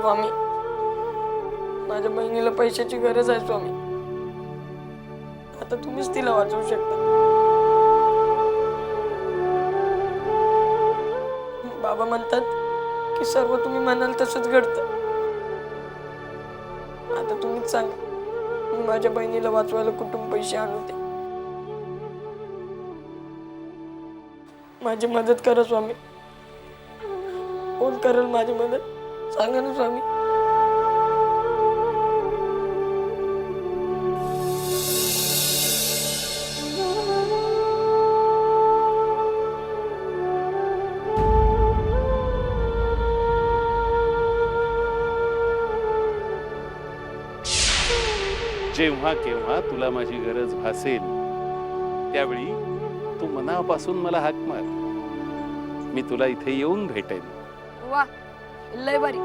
स्वामी, माझ्या बहिणीला पैशाची गरज आहे स्वामी. आता तुम्हीच तिला वाचवू शकता. बाबा म्हणतात की सर्व तुम्ही म्हणाल तसंच घडतं. आता तुम्हीच सांगा, मी माझ्या बहिणीला वाचवायला कुठून पैसे आणू ते. माझी मदत करा स्वामी. कोण करेल माझी मदत, सांगा ना स्वामी. जेव्हा केव्हा तुला माझी गरज भासेल त्यावेळी तू मनापासून मला हाक मार. मी तुला इथे येऊन भेटेन. वा, लय भारी.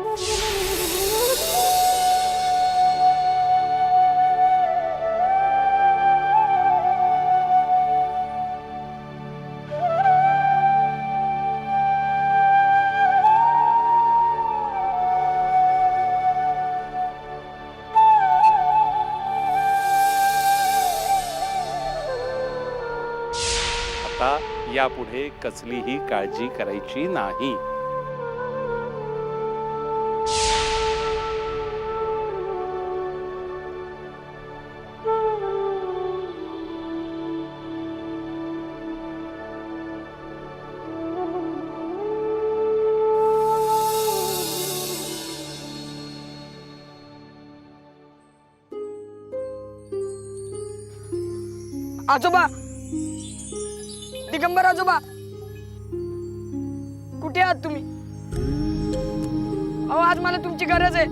आता यापुढे कसलीही काळजी करायची नाही. आजोबा, दिगंबर आजोबा, कुठे आहात तुम्ही? अहो, आज मला तुमची गरज आहे.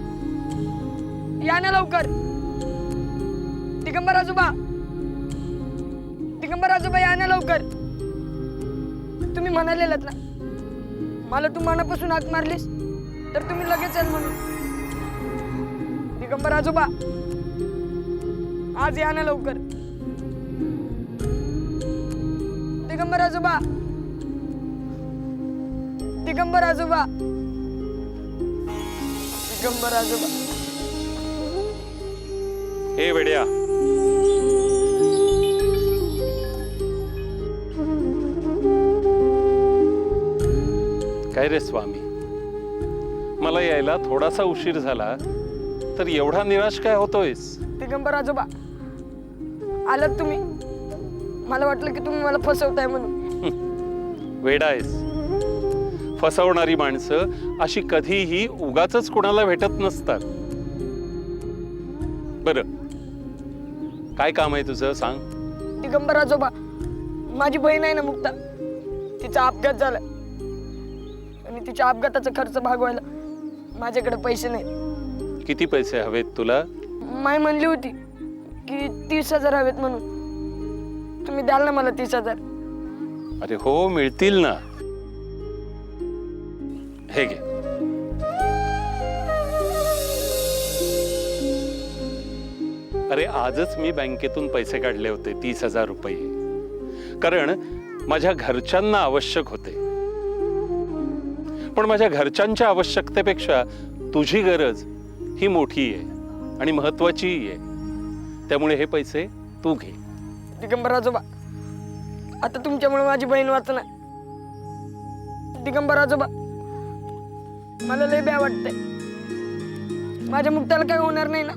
या ना लवकर. दिगंबर आजोबा, दिगंबर आजोबा, या ना लवकर. तुम्ही म्हणालेलात ना, मला तू मनापासून हाक मारलीस तर तुम्ही लगेच याल म्हणून. दिगंबर आजोबा, आज या ना लवकर. दिगंबर आजोबा, दिगंबर आजोबा, दिगंबर आजोबा. हे वेड्या, काय रे स्वामी, मला यायला थोडासा उशीर झाला तर एवढा निराश काय होतोयस? दिगंबर आजोबा, आलात तुम्ही. मला वाटलं की तुम्ही मला फसवताय म्हणून. वेडा आहेस. फसवणारी माणसं अशी कधीही उगाचच कोणाला भेटत नसतात. बरं, काय काम आहे तुझं, सांग. दिगंबर आजोबा, माझी बहीण आहे ना मुक्ता, तिचा अपघात झाला आणि तिच्या अपघाताचा खर्च भागवायला माझ्याकडे पैसे नाहीत. किती पैसे हवेत तुला? माय म्हणली होती की 30,000 हवेत म्हणून. तुम्ही द्याल ना मला 30,000? अरे हो, मिळतील ना. हे घे. अरे आजच मी बँकेतून पैसे काढले होते, 30,000 रुपये. कारण माझ्या घरच्यांना आवश्यक होते. पण माझ्या घरच्यांच्या आवश्यकतेपेक्षा तुझी गरज ही मोठी आहे आणि महत्वाचीही आहे. त्यामुळे हे पैसे तू घे. दिगंबर आजोबा, आता तुमच्यामुळे माझी बहीण वाचणार. दिगंबर आजोबा, मला लय भ्या वाटतंय. माझ्या मुक्ताला काही होणार नाही ना?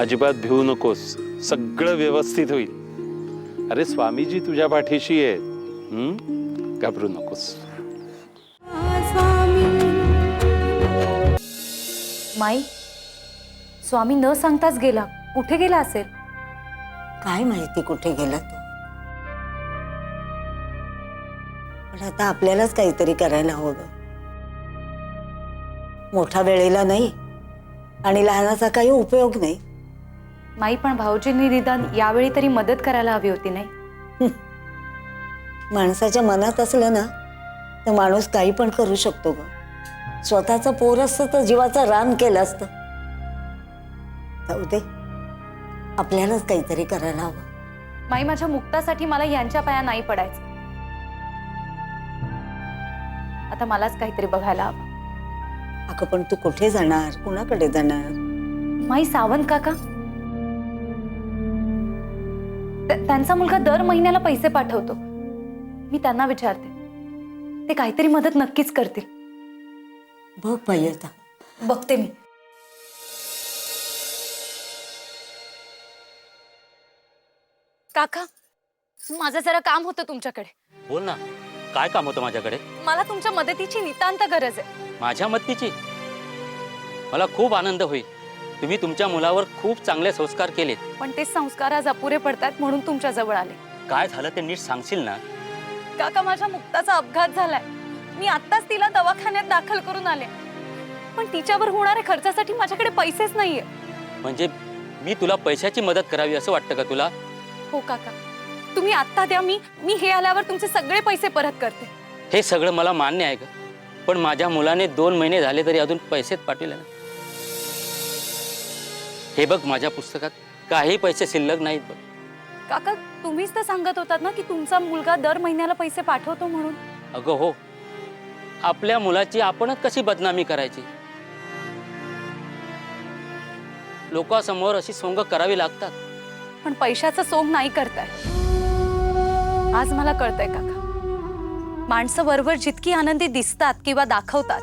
अजिबात भिवू नकोस, सगळं व्यवस्थित होईल. अरे स्वामीजी तुझ्या पाठीशी आहेत, घाबरू नकोस. माई, स्वामी न सांगताच गेला. कुठे गेला असेल? काय माहिती कुठे गेला तो. पण आता आपल्यालाच काहीतरी करायला हवं. मोठा वेळेला नाही आणि लहानाचा काही उपयोग नाही. माई, पण भाऊजींनी निदान यावेळी तरी मदत करायला हवी होती नाही? माणसाच्या मनात असलं ना तर माणूस काही पण करू शकतो ग. स्वतःचं पोर असतं तर जीवाचं रान केलं असतं. जाऊ दे, आपल्यालाच काहीतरी करायला हवं. माई, माझ्या मुक्तासाठी मला यांच्या पाया नाही पडायचं. आता मलाच काहीतरी बघायला हवं. अगं पण तू कुठे जाणार, कुणाकडे जाणार? माई सावंत काका त्यांचा मुलगा दर महिन्याला पैसे पाठवतो. मी त्यांना विचारते, ते काहीतरी मदत नक्कीच करतील. बघ बाई आता. बघते मी. काका, माझं जरा काम होतं तुमच्याकडे. बोल ना, काय काम होतं माझ्याकडे? मला तुमच्या मदतीची नितांत गरज आहे. माझ्या मदतीची? मला खूप आनंद होईल. तुम्ही तुमच्या मुलावर खूप चांगले संस्कार केलेत. पण ते संस्कार आज अपुरे पडतात म्हणून तुमच्या जवळ आले. काय झालं ते नीट सांगशील ना? काका, माझ्या मुक्ताचा अपघात झालाय. मी आत्ताच तिला दवाखान्यात दाखल करून आले, पण तिच्यावर होणाऱ्या खर्चासाठी माझ्याकडे पैसेच नाहीये. म्हणजे मी तुला पैशाची मदत करावी असं वाटतं का तुला? हो काका, तुम्ही आत्ता द्या. मी हे आल्यावर तुमचे सगळे पैसे परत करते. हे सगळं मला मान्य आहे का? पण माझ्या मुलाने 2 महिने झाले तरी अजून पैसेच पाठवले ना. हे बघ, माझ्या पुस्तकात काही पैसे शिल्लक नाहीत बघ. काका, तुम्हीच तर सांगत होतात ना की तुमचा मुलगा दर महिन्याला पैसे पाठवतो म्हणून. अगं हो, आपल्या मुलाची आपणच कशी बदनामी करायची? लोकांसमोर अशी सोंग करावी लागतात. पण पैशाचं सोंग नाही करताय. आज मला कळतंय काका, माणसं वरवर जितकी आनंदी दिसतात किंवा दाखवतात,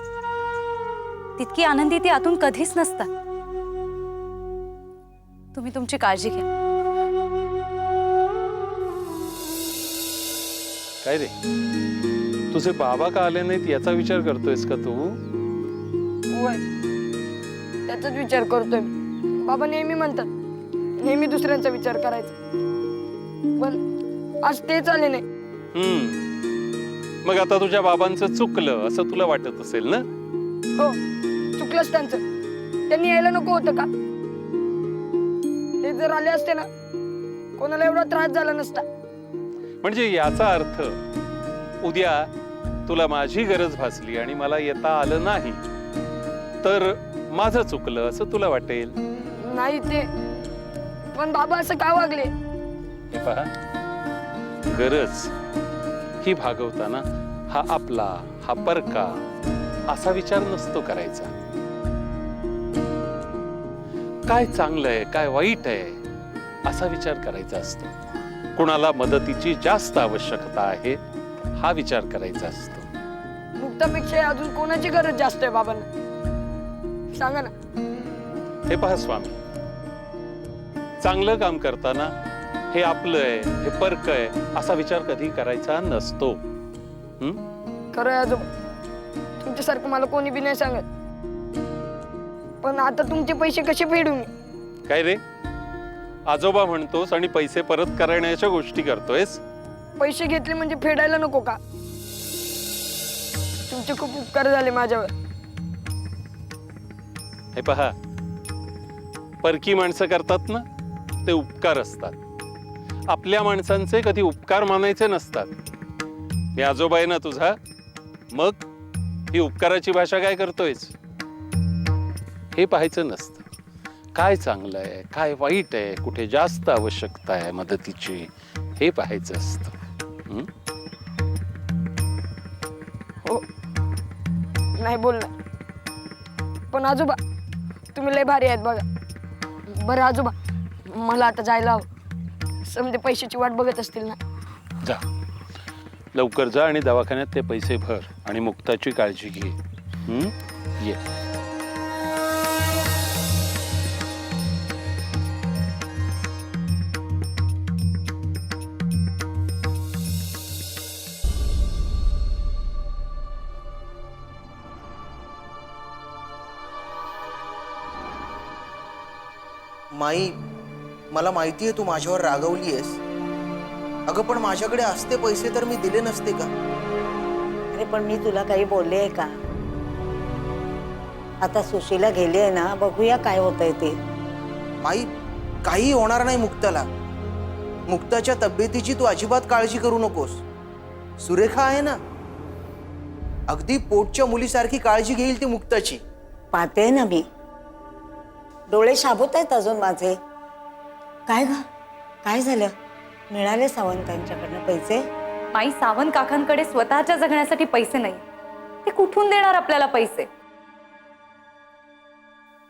तितकी आनंदी ती आतून कधीच नसतात. तुम्ही तुमची काळजी घ्या. काय रे, तुझे बाबा का आले नाहीत याचा विचार करतोयस का तू? वय त्याचाच विचार करतोय मी. बाबा नेहमी म्हणतात नेहमी दुसऱ्यांचा विचार करायचा, पण आज तेच आले नाही. मग आता तुझ्या बाबांचं चुकलं असं तुला वाटत असेल ना? हो, चुकलंच त्यांचं. त्यांनी यायला नको होतं का? ते जर आले असते ना, कोणाला एवढा त्रास झाला नसता. म्हणजे याचा अर्थ उद्या तुला माझी गरज भासली आणि मला येता आलं नाही तर माझं चुकलं असं तुला वाटेल. नाही ते, पण बाबा असं का वागले? हे पहा, गरज ही भागवताना हा आपला, हा परका असा विचार नसतो करायचा. काय चांगलं आहे, काय वाईट आहे असा विचार करायचा असतो. कुणाला मदतीची जास्त आवश्यकता आहे हा विचार करायचा असतो. मुक्तापेक्षा अजून कोणाची गरज जास्त आहे बाबांना? सांगा ना. हे पहा स्वामी, चांगलं काम करताना हे आपलं आहे, हे परक आहे असा विचार कधी करायचा नसतो. खरं आहे आजोबा, तुमच्यासारखं मला कोणी बी नाही सांगत. पण आता तुमचे पैसे कसे फेडू मी? काय रे, आजोबा म्हणतोस आणि पैसे परत करण्याच्या गोष्टी करतोयस? पैसे घेतले म्हणजे फेडायला नको का? तुमचे खूप उपकार झाले माझ्यावर. हे पहा, परकी माणसं करतात ना ते उपकार असतात. आपल्या माणसांचे कधी उपकार मानायचे नसतात. मी आजोबा आहे ना तुझा, मग ही उपकाराची भाषा काय करतोयस हे पाहायचं नसतं. काय चांगलं आहे, काय वाईट आहे, कुठे जास्त आवश्यकता आहे मदतीची हे पाहायचं असतं. हो, नाही बोलणार. पण आजोबा तुम्ही लय भारी आहेत बघा. बरं आजोबा, मला आता जायला हवं. समजे पैशाची वाट बघत असतील ना. जा, लवकर जा आणि दवाखान्यात ते पैसे भर आणि मुक्ताची काळजी घे. ये. माई, मला माहिती आहे तू माझ्यावर रागवली आहेस. अगं पण माझ्याकडे असते पैसे तर मी दिले नसते का? अरे पण मी तुला काही बोलले आहे का? आता सुशीला गेली आहे ना, बघूया काय होतंय ते. माई, काही होणार नाही मुक्ताला. मुक्ताच्या तब्येतीची तू अजिबात काळजी करू नकोस. सुरेखा आहे ना, अगदी पोटच्या मुलीसारखी काळजी घेईल ती मुक्ताची. पाहते ना मी, डोळे शाबूत आहेत अजून माझे. काय ग, काय झालं? मिळाले सावंतांच्याकडनं पैसे? माई, सावंत काकांकडे स्वतःच्या जगण्यासाठी पैसे नाही. ते कुठून देणार आपल्याला पैसे?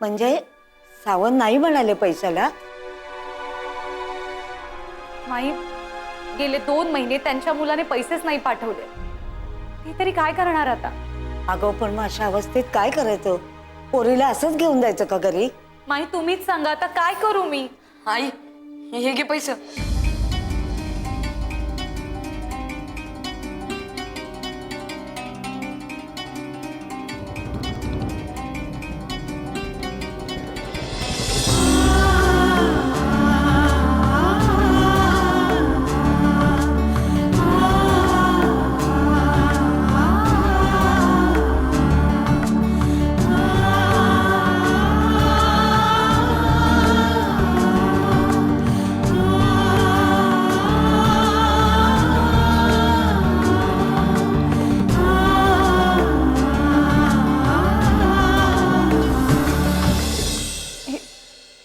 म्हणजे सावंत नाही म्हणाले पैशाला? माई, गेले 2 महिने त्यांच्या मुलाने पैसेच नाही पाठवले. ते तरी काय करणार आता? अगं पण मग अशा अवस्थेत काय करायचं? पोरीला असंच घेऊन जायचं का घरी? माई, तुम्हीच सांगा आता काय करू मी? आई हे घे पैसे.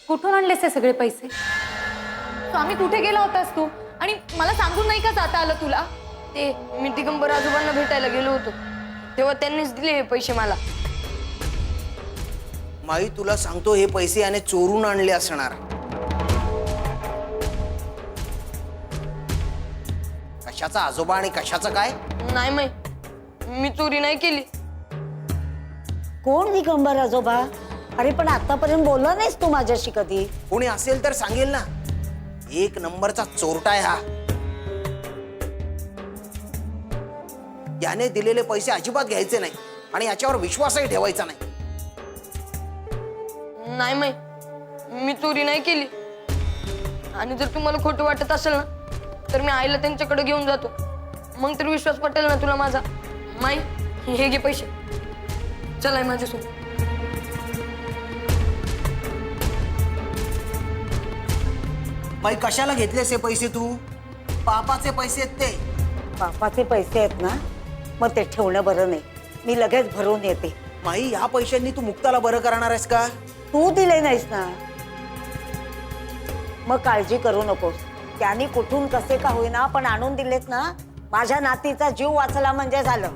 कुठून आणलेस हे सगळे पैसे? स्वामी, कुठे गेला होतास तू? आणि मला सांगून नाही का जाता आलं तुला? ते मी दिगंबर आजोबांना भेटायला गेलो होतो तेव्हा त्यांनीच दिले हे पैसे मला. माई तुला सांगतो, हे पैसे याने चोरून आणले असणार. कशाचा आजोबा आणि कशाचं काय? नाही माई, मी चोरी नाही केली. कोण दिगंबर आजोबा? अरे पण आतापर्यंत बोलला नाहीस तू माझ्याशी कधी. कोणी असेल तर सांगेल ना. 1 नंबरचा चोरटा आहे हा. याने दिलेले पैसे अजिबात घ्यायचे नाही आणि याच्यावर विश्वासही ठेवायचा नाही. नाही माई, मी चोरी नाही केली. आणि जर तुम्हाला खोटं वाटत असेल ना तर मी आईला त्यांच्याकडे घेऊन जातो. मग तर विश्वास पटेल ना तुला माझा. माई हे घे पैसे. चला माझ्यासोबत. माई कशाला घेतलेस हे पैसे तू? पापाचे पैसे आहेत ते. बापाचे पैसे आहेत ना, मग ते ठेवणं बरं नाही. मी लगेच भरून येते. माई ह्या पैशांनी तू मुक्ताला बरं करणार आहेस का? तू दिले नाहीस ना, मग काळजी करू नकोस. त्यांनी कुठून कसे का होईना पण आणून दिलेत ना. माझ्या नातीचा जीव वाचला म्हणजे झालं.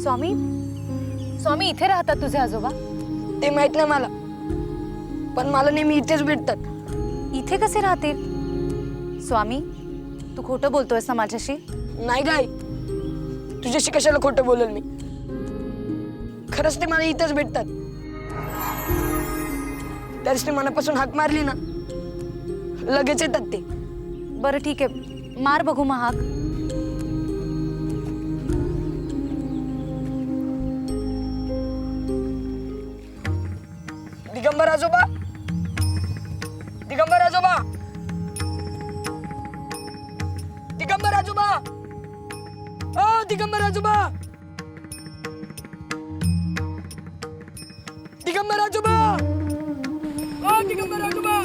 स्वामी, स्वामी, इथे राहतात तुझे आजोबा? ते माहित नाही मला, पण मला नेहमी इथेच भेटतात. इथे कसे राहतील? स्वामी, तू खोटं बोलतोयस ना माझ्याशी? नाही गाय, तुझ्याशी कशाला खोटं बोलेल मी. खरंच ते मला इथेच भेटतात. त्याच ते मनापासून हाक मारली ना लगेच येतात ते. बरं ठीक आहे, मार बघू मग हाक. दिगंबर आजोबा, दिगंबर आजोबा, दिगंबर आजोबा, ओ दिगंबर आजोबा, दिगंबर आजोबा, ओ दिगंबर आजोबा,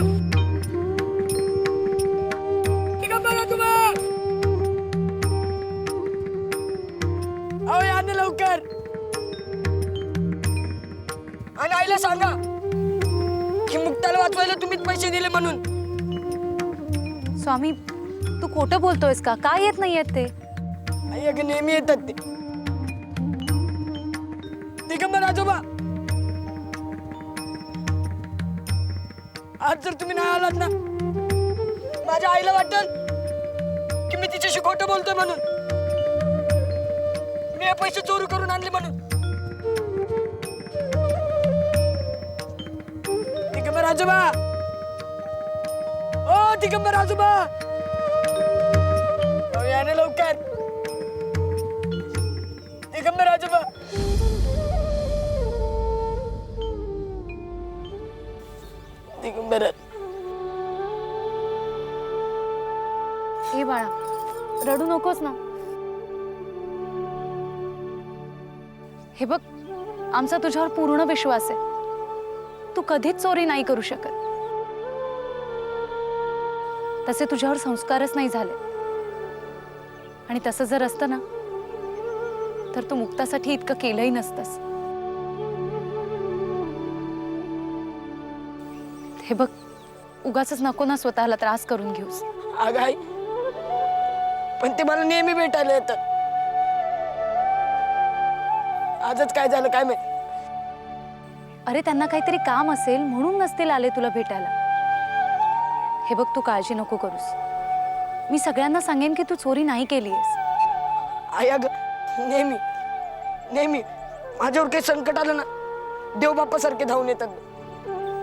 दिगंबर आजोबा, अहो या ना लवकर. आणि आईला सांगा की मुक्ताला वाचवायला तुम्हीच पैसे दिले म्हणून. स्वामी, तू खोटं बोलतोयस का? काय येत नाहीयेत ते? आई अगं नेहमी येतात ते. दिगंबर आजोबा, आज जर तुम्ही नाही आलात ना माझ्या आईला वाटेल की मी तिच्याशी खोटं बोलतोय म्हणून. मी हे पैसे चोरी करून आणले म्हणून. दिगंबर आजोबा, ओ दिगंबर आजोबा, या ना लवकर. दिगंबर आजोबा, दिगंबर. हे बाळा, रडू नकोस ना. हे बघ, आमचा तुझ्यावर पूर्ण विश्वास आहे. तू कधीच चोरी नाही करू शकत. तसे तुझ्यावर संस्कारच नाही झाले. आणि तसं जर असतं ना तर तू मुक्तासाठी इतकं केलंही नसतंस. हे बघ, उगाचच नको ना स्वतःला त्रास करून घेऊस. अगं आई, पण ते मला नेहमी भेटायला येतात. आजच काय झालं काय माहिती. अरे त्यांना काहीतरी काम असेल म्हणून नसतील आले तुला भेटायला. हे बघ, तू काळजी नको करूस. मी सगळ्यांना सांगेन की तू चोरी नाही केलीयस. आई अगं, नेहमी नेहमी माझ्यावर काही संकट आलं ना, देवबापासारखे धावून येतात.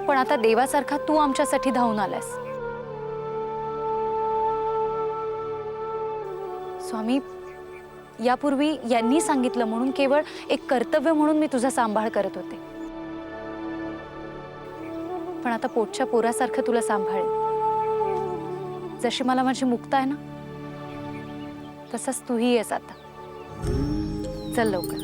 पण आता देवासारखा तू आमच्यासाठी धावून आलास. स्वामी, यापूर्वी यांनी सांगितलं म्हणून केवळ एक कर्तव्य म्हणून मी तुझा सांभाळ करत होते. पण आता पोटच्या पोरासारखं तुला सांभाळेन. जशी मला माझी मुक्ता आहे ना, तसंच तूही येस आता. चल लवकर.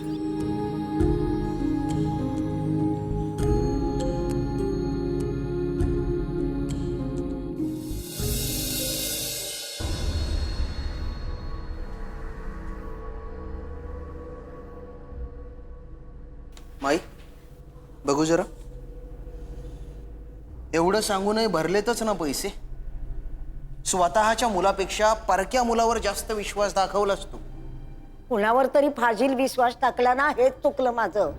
माई, बघू जरा. एवढं सांगूनही भरलेतच ना पैसे. स्वतःच्या मुलापेक्षा परक्या मुलावर जास्त विश्वास दाखवलास तू. कुणावर तरी फाजील विश्वास टाकला ना, हेच चुकलं माझं.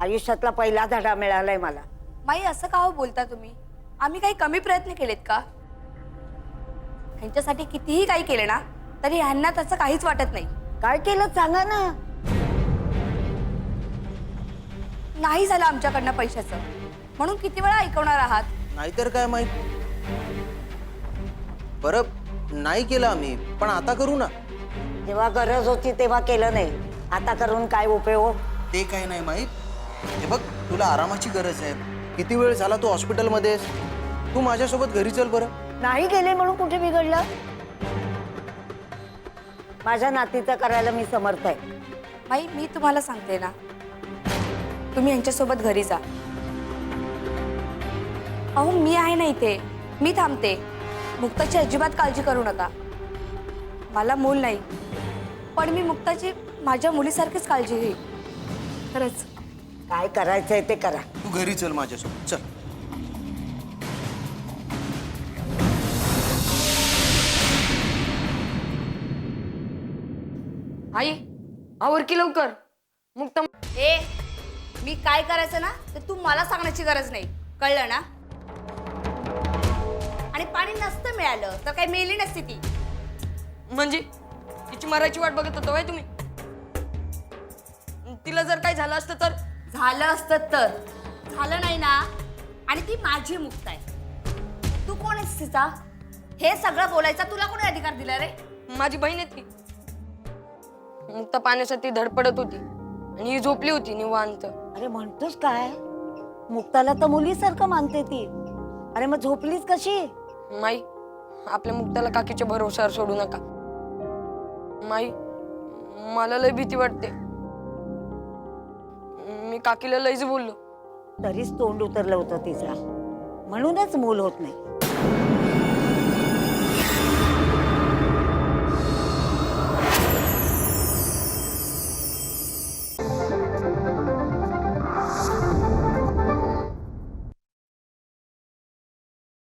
आयुष्यातला पहिला धडा मिळालाय मला. माई, असं का हो बोलता तुम्ही? आम्ही काही कमी प्रयत्न केलेत का? ह्यांच्यासाठी कितीही काही केलं ना तरी ह्यांना त्याचं काहीच वाटत नाही. काय केलं सांगा ना. नाही झालं आमच्याकडनं पैशाचं, म्हणून किती वेळा ऐकवणार आहात? नाहीतर काय माहित. बरं, नाही केलं आम्ही, पण आता करू ना. जेव्हा गरज होती तेव्हा केलं नाही, आता करून काय उपयोग? ते काय नाही माहित. हे बघ, तुला आरामाची गरज आहे. किती वेळ झाला तू हॉस्पिटलमध्ये आहेस. तू माझ्यासोबत घरी चल बरं. नाही गेले म्हणून कुठे बिघडलं? माझ्या नातीचं करायला मी समर्थ आहे. माई, मी तुम्हाला सांगते ना, तुम्ही यांच्यासोबत घरी जा. अहो, मी आहे ना इथे, मी थांबते. मुक्ताची अजिबात काळजी करू नका. मला मूल नाही, पण मी मुक्ताची माझ्या मुलीसारखीच काळजी घेईन. खरंच. काय करायचंय ते करा. तू घरी चल माझ्यासोबत, चल. आई, आवर की लवकर. मुक्ता ए, मी काय करायचं ना ते तू मला सांगण्याची गरज नाही, कळलं ना? आणि पाणी नसतं मिळालं तर काही मेली नसती ती. म्हणजे तिची मराठी वाट बघत होतो तुम्ही? तिला जर काही झालं असतं तर? झालं असतं तर झालं नाही ना. आणि ती माझी मुक्ता आहे. तू कोण आहेस तिचा? हे सगळं बोलायचा तुला कोणी अधिकार दिला रे? माझी बहीण आहे ती. मुक्ता पाण्यासाठी धडपडत होती आणि ही झोपली होती निवांत. अरे म्हणतोस काय? मुक्ताला तर मुलीसारखं मानते ती. अरे मग झोपलीच कशी? माई, आपल्या मुक्ताला काकीच्या भरोशावर सोडू नका. माई, मला लय भीती वाटते. मी काकीला लयच बोललो. तरीच तोंड उतरलं होतं तिचा, म्हणूनच मूल होत नाही.